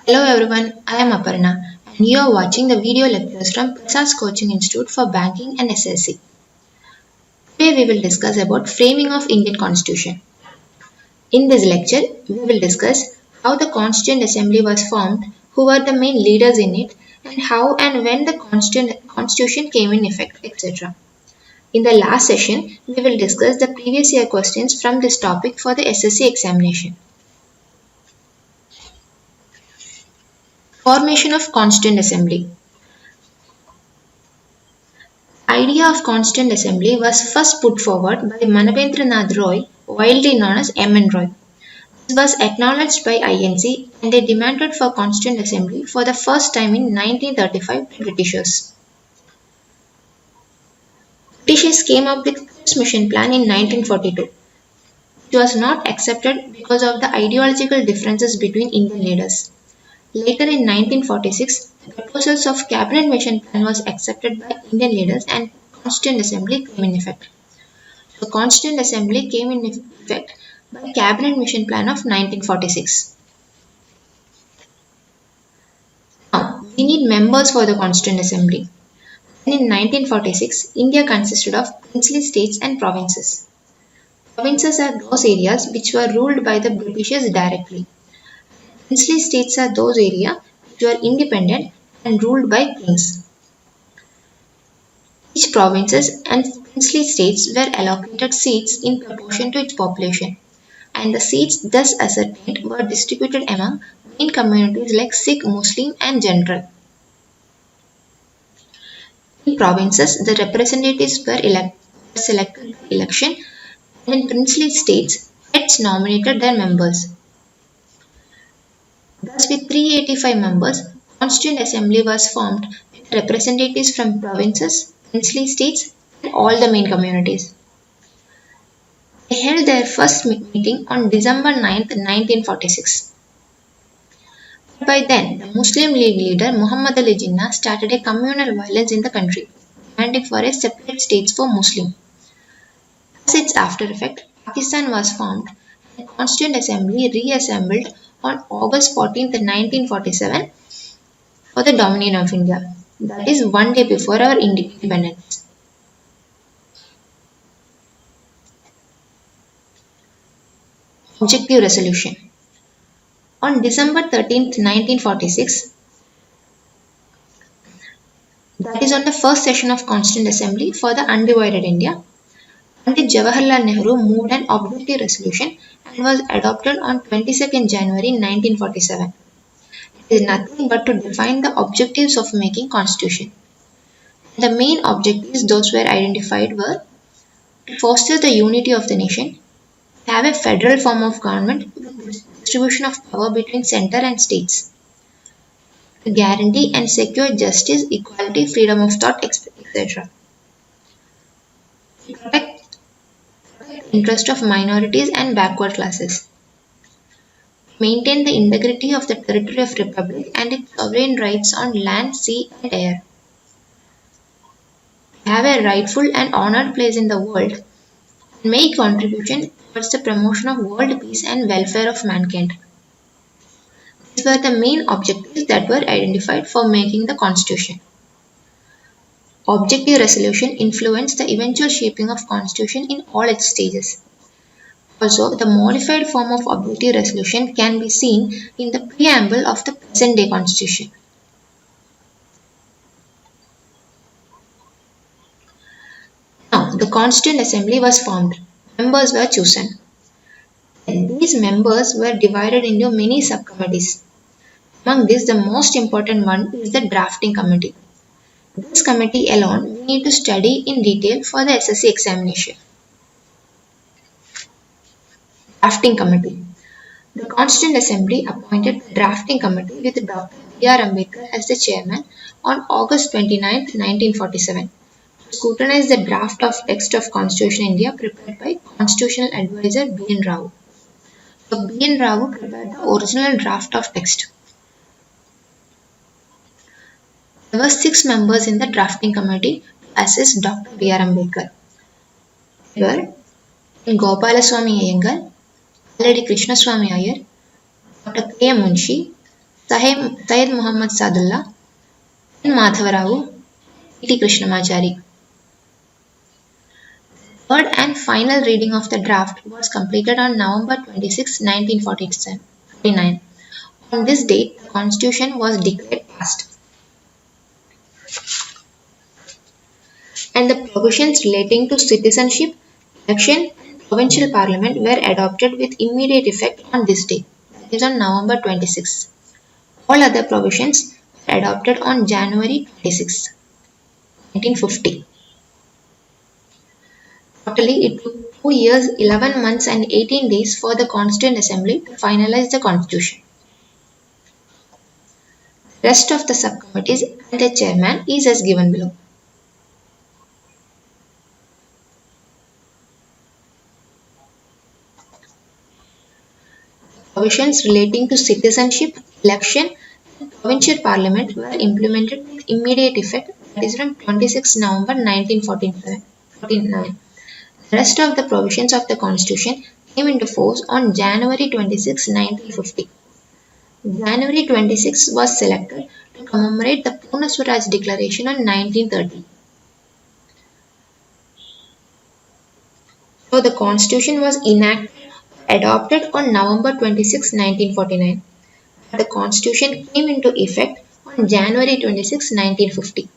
Hello everyone, I am Aparna and you are watching the video lectures from PRASAD'S Coaching Institute for Banking and SSC. Today we will discuss about framing of Indian Constitution. In this lecture, we will discuss how the Constituent Assembly was formed, who were the main leaders in it, and how and when the Constitution came in effect, etc. In the last session, we will discuss the previous year questions from this topic for the SSC examination. Formation of Constituent Assembly. The idea of Constituent Assembly was first put forward by Manabendranath Roy, widely known as M.N. Roy. This was acknowledged by INC and they demanded for Constituent Assembly for the first time in 1935 to Britishers. Britishers came up with Cripps Mission Plan in 1942, which was not accepted because of the ideological differences between Indian leaders. Later in 1946, the proposals of Cabinet Mission Plan was accepted by Indian leaders and Constituent Assembly came in effect. The Constituent Assembly came in effect by Cabinet Mission Plan of 1946. Now, we need members for the Constituent Assembly. And in 1946, India consisted of princely states and provinces. Provinces are those areas which were ruled by the Britishers directly. Princely states are those areas which were independent and ruled by kings. Each provinces and princely states were allocated seats in proportion to its population, and the seats thus ascertained were distributed among main communities like Sikh, Muslim and general. In provinces, the representatives were selected by election, and in princely states, heads nominated their members. Thus, with 385 members, Constituent Assembly was formed with representatives from provinces, princely states and all the main communities. They held their first meeting on December 9, 1946. By then, the Muslim League leader Muhammad Ali Jinnah started a communal violence in the country, demanding for a separate state for Muslims. As its after effect, Pakistan was formed and the Constituent Assembly reassembled on August 14, 1947 for the Dominion of India, that is one day before our independence. Objective Resolution. On December 13, 1946, that is on the first session of Constituent Assembly for the undivided India, Pandit Jawaharlal Nehru moved an objective resolution and was adopted on 22nd January 1947. It is nothing but to define the objectives of making constitution. The main objectives those were identified were to foster the unity of the nation, to have a federal form of government with distribution of power between center and states, to guarantee and secure justice, equality, freedom of thought, etc. To protect the interest of minorities and backward classes. Maintain the integrity of the territory of Republic and its sovereign rights on land, sea and air. Have a rightful and honored place in the world and make contribution towards the promotion of world peace and welfare of mankind. These were the main objectives that were identified for making the constitution. Objective resolution influenced the eventual shaping of constitution in all its stages. Also, the modified form of objective resolution can be seen in the preamble of the present-day constitution. Now, the Constituent Assembly was formed. Members were chosen. And these members were divided into many subcommittees. Among these, the most important one is the Drafting Committee. This committee alone we need to study in detail for the SSC examination. Drafting Committee. The Constituent Assembly appointed the Drafting Committee with Dr. B.R. Ambedkar as the chairman on August 29, 1947 to scrutinize the draft of text of Constitution India prepared by Constitutional Advisor B.N. Rao. So B.N. Rao prepared the original draft of text. There were 6 members in the Drafting Committee to assist Dr. B.R. Ambedkar. They were Gopalaswamy Iyengar, Alladi Krishnaswamy Iyer, Dr. K. Munshi, Syed Muhammad Sadullah, N. Madhavarao, T. Krishnamachari. Third and final reading of the draft was completed on November 26, 1949. On this date, the Constitution was declared passed, and the provisions relating to citizenship, election, and provincial parliament were adopted with immediate effect on this day, that is on November 26. All other provisions were adopted on January 26, 1950. Totally, it took 2 years, 11 months, and 18 days for the Constituent Assembly to finalize the Constitution. The rest of the subcommittees and their chairman is as given below. Provisions relating to citizenship, election, and provincial parliament were implemented with immediate effect, that is from 26 November 1949. The rest of the provisions of the Constitution came into force on January 26, 1950. January 26 was selected to commemorate the Purna Swaraj Declaration on 1930. So the Constitution was adopted on November 26, 1949. The Constitution came into effect on January 26, 1950.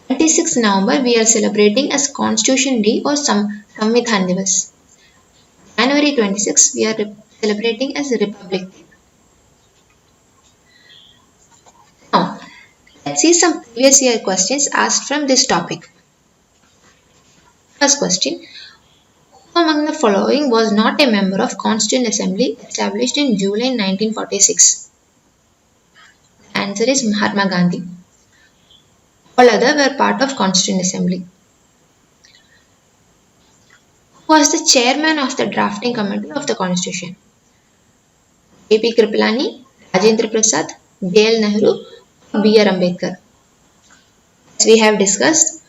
26 November we are celebrating as Constitution Day or Samvidhan Divas. January 26 we are celebrating as Republic Day. Now, let's see some previous year questions asked from this topic. First question. Who among the following was not a member of Constituent Assembly established in July 1946? The answer is Mahatma Gandhi. All others were part of Constituent Assembly. Who was the chairman of the drafting committee of the Constitution? A.P. Kripalani, Rajendra Prasad, J.L. Nehru, or B.R. Ambedkar? As we have discussed,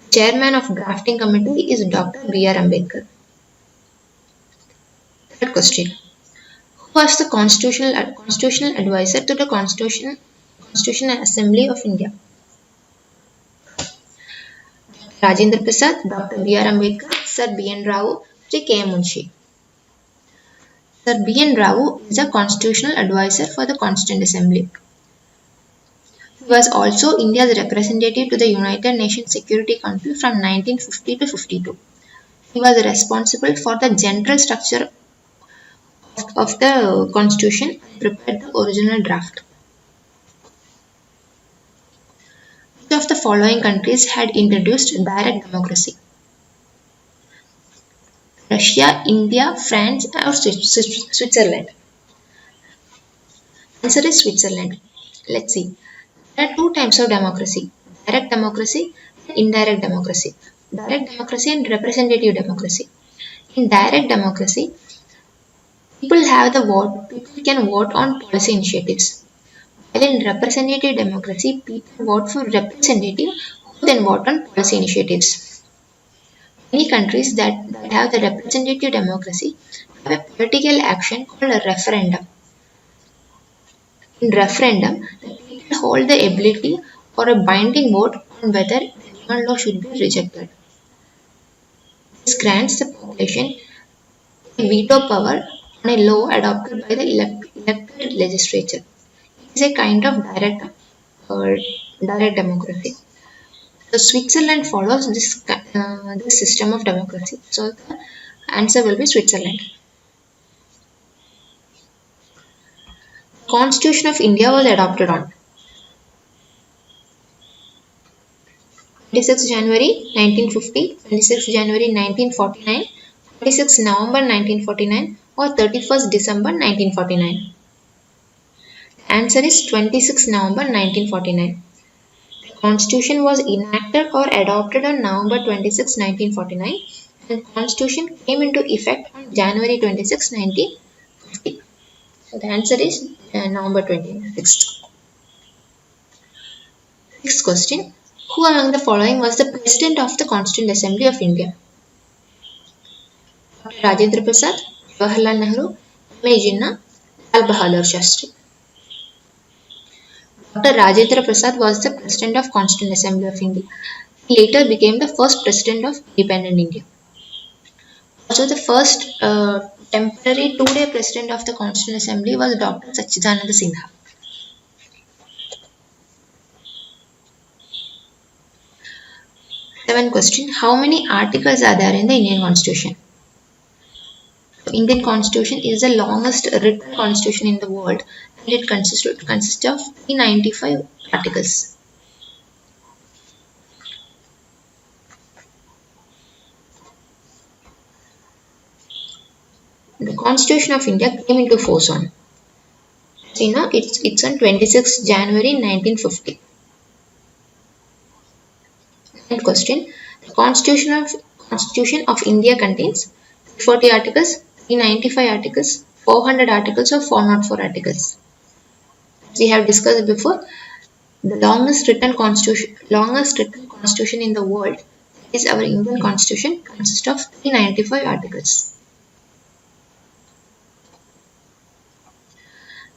the chairman of drafting committee is Dr. B.R. Ambedkar. Third question. Who was the constitutional advisor to the Constitutional Assembly of India? Rajendra Prasad, Dr. B.R. Ambedkar, Sir B.N. Rao, Sri K.M. Munshi. Sir B.N. Rao is a constitutional advisor for the Constituent Assembly. He was also India's representative to the United Nations Security Council from 1950 to 52. He was responsible for the general structure of the Constitution and prepared the original draft. Which of the following countries had introduced direct democracy? Russia, India, France, or Switzerland? Answer is Switzerland. Let's see. There are two types of democracy: direct democracy and indirect democracy. Direct democracy and representative democracy. In direct democracy, people have the vote. People can vote on policy initiatives. While in representative democracy, people vote for representative who then vote on policy initiatives. Many countries that have the representative democracy have a political action called a referendum. In referendum, the people hold the ability or a binding vote on whether the given law should be rejected. This grants the population a veto power on a law adopted by the elected legislature. It is a kind of direct democracy. So Switzerland follows this system of democracy. So the answer will be Switzerland. Constitution of India was adopted on 26 January 1950, 26 January 1949, 26 November 1949 or 31st December 1949. The answer is 26 November 1949. The Constitution was enacted or adopted on November 26, 1949 and the Constitution came into effect on January 26, 1950. So the answer is November 26th. Next question. Who among the following was the President of the Constituent Assembly of India? Dr. Rajendra Prasad, Jawaharlal Nehru, M.A. Jinnah, Lal Bahadur Shastri. Dr. Rajendra Prasad was the President of Constituent Assembly of India. He later became the first President of independent India. Also, the first temporary two-day President of the Constituent Assembly was Dr. Sachidananda Sinha. Seventh question. How many articles are there in the Indian Constitution? The Indian Constitution is the longest written constitution in the world, and it consists of 395 articles. The Constitution of India came into force on, it's on 26 January 1950. Second question. The Constitution of India contains 40 articles, 395 articles, 400 articles, or 404 articles. As we have discussed before, the longest written constitution in the world is our Indian Constitution, consists of 395 articles.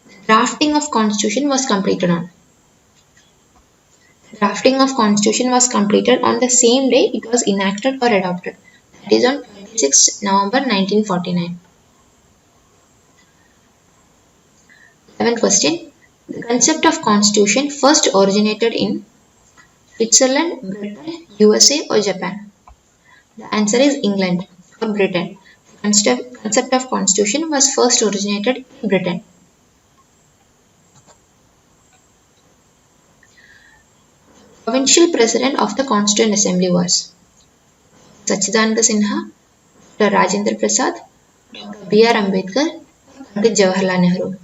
The drafting of Constitution was completed on. The drafting of Constitution was completed on the same day it was enacted or adopted, that is on 26 November 1949. 11th question. The concept of Constitution first originated in Switzerland, Britain, USA, or Japan? The answer is England or Britain. The concept of Constitution was first originated in Britain. Provincial President of the Constituent Assembly was Sachidananda Sinha, Dr. Rajendra Prasad, Dr. B.R. Ambedkar, Dr. Jawaharlal Nehru.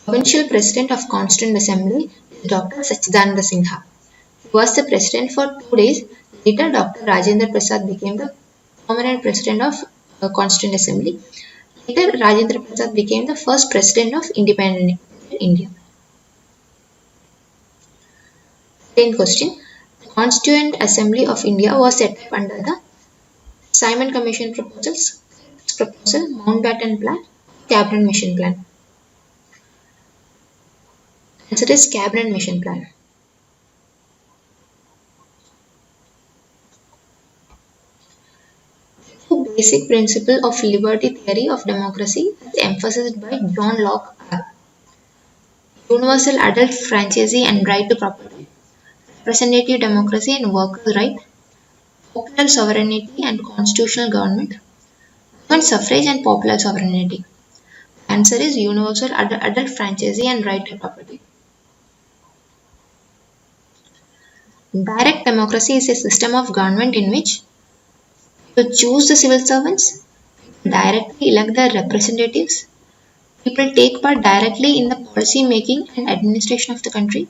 Provincial President of Constituent Assembly is Dr. Sachidananda Sinha. He was the President for 2 days. Later, Dr. Rajendra Prasad became the permanent President of Constituent Assembly. Later, Rajendra Prasad became the first President of independent India. 10th question. The Constituent Assembly of India was set up under the Simon Commission proposal, Mountbatten Plan, Cabinet Mission Plan. Answer is Cabinet Mission Plan. The basic principle of liberty theory of democracy is emphasized by John Locke are universal adult franchisee and right to property, representative democracy and workers' right, popular sovereignty and constitutional government, women's suffrage and popular sovereignty. Answer is universal adult franchisee and right to property. Direct democracy is a system of government in which people choose the civil servants, directly elect their representatives, people take part directly in the policy making and administration of the country,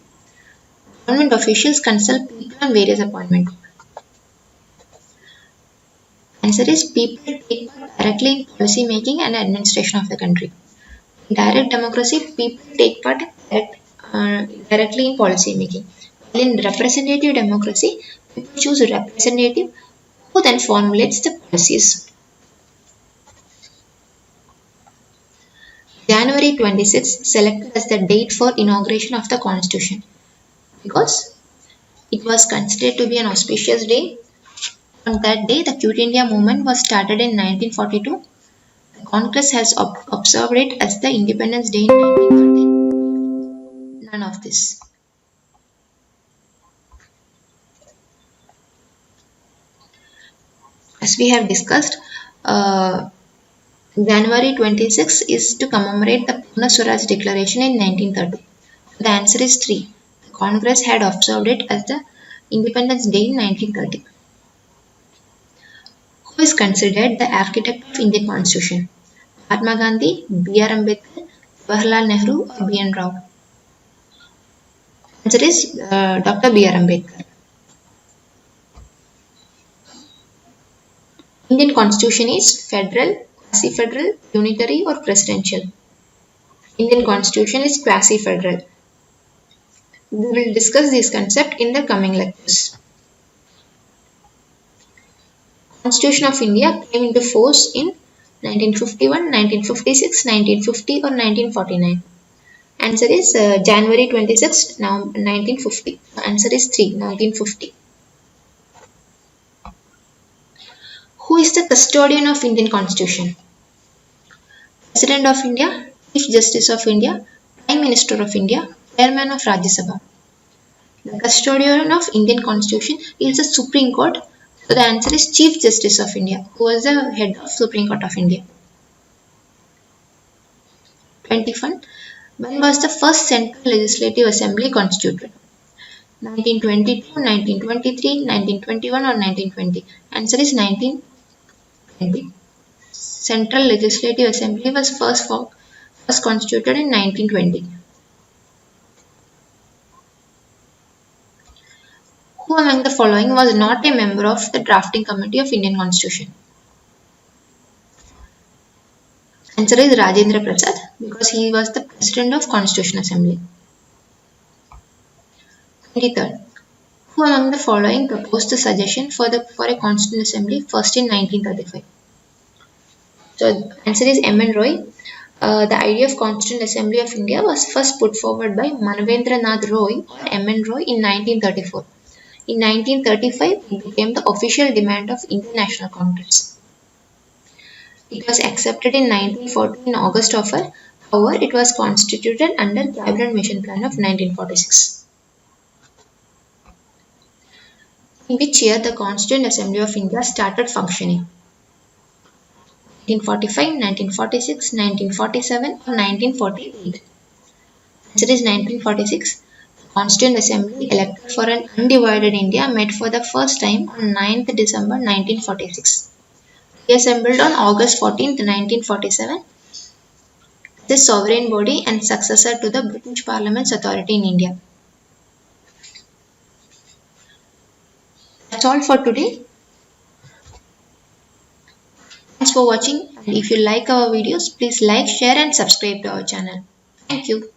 government officials consult people on various appointments. Answer is people take part directly in policy making and administration of the country. In direct democracy, people take part directly in policy making. While in representative democracy, people choose a representative who then formulates the policies. January 26 selected as the date for inauguration of the Constitution because it was considered to be an auspicious day. On that day, the Quit India movement was started in 1942. The Congress has observed it as the Independence Day in 1930. None of this. As we have discussed, January 26 is to commemorate the Purna Swaraj Declaration in 1930. The answer is 3. The Congress had observed it as the Independence Day in 1930. Who is considered the architect of Indian Constitution? Mahatma Gandhi, B.R. Ambedkar, Jawaharlal Nehru, or B.N. Rao? Answer is Dr. B.R. Ambedkar. Indian Constitution is federal, quasi-federal, unitary, or presidential. Indian Constitution is quasi-federal. We will discuss this concept in the coming lectures. Constitution of India came into force in 1951, 1956, 1950 or 1949. Answer is January 26th, now 1950. Answer is 3, 1950. Who is the custodian of Indian Constitution? President of India, Chief Justice of India, Prime Minister of India, Chairman of Rajya Sabha. The custodian of Indian Constitution is the Supreme Court. So the answer is Chief Justice of India, who was the head of Supreme Court of India. 21. When was the first Central Legislative Assembly constituted? 1922, 1923, 1921 or 1920? Answer is 1920. Central Legislative Assembly was first constituted in 1920. Who among the following was not a member of the drafting committee of Indian Constitution? Answer is Rajendra Prasad, because he was the president of Constitution Assembly. 23rd. Who among the following proposed the suggestion for a Constituent Assembly first in 1935? So answer is M.N. Roy. The idea of Constituent Assembly of India was first put forward by Manvendranath Roy or M.N. Roy in 1934. In 1935, it became the official demand of Indian National Congress. It was accepted in 1940 in August offer. However, it was constituted under Cabinet Mission Plan of 1946. In which year the Constituent Assembly of India started functioning? 1945, 1946, 1947 or 1948? Answer is 1946. Constituent Assembly elected for an undivided India met for the first time on 9th December 1946. Reassembled on August 14th, 1947. The sovereign body and successor to the British Parliament's authority in India. That's all for today. Thanks for watching, and if you like our videos, please like, share and subscribe to our channel. Thank you.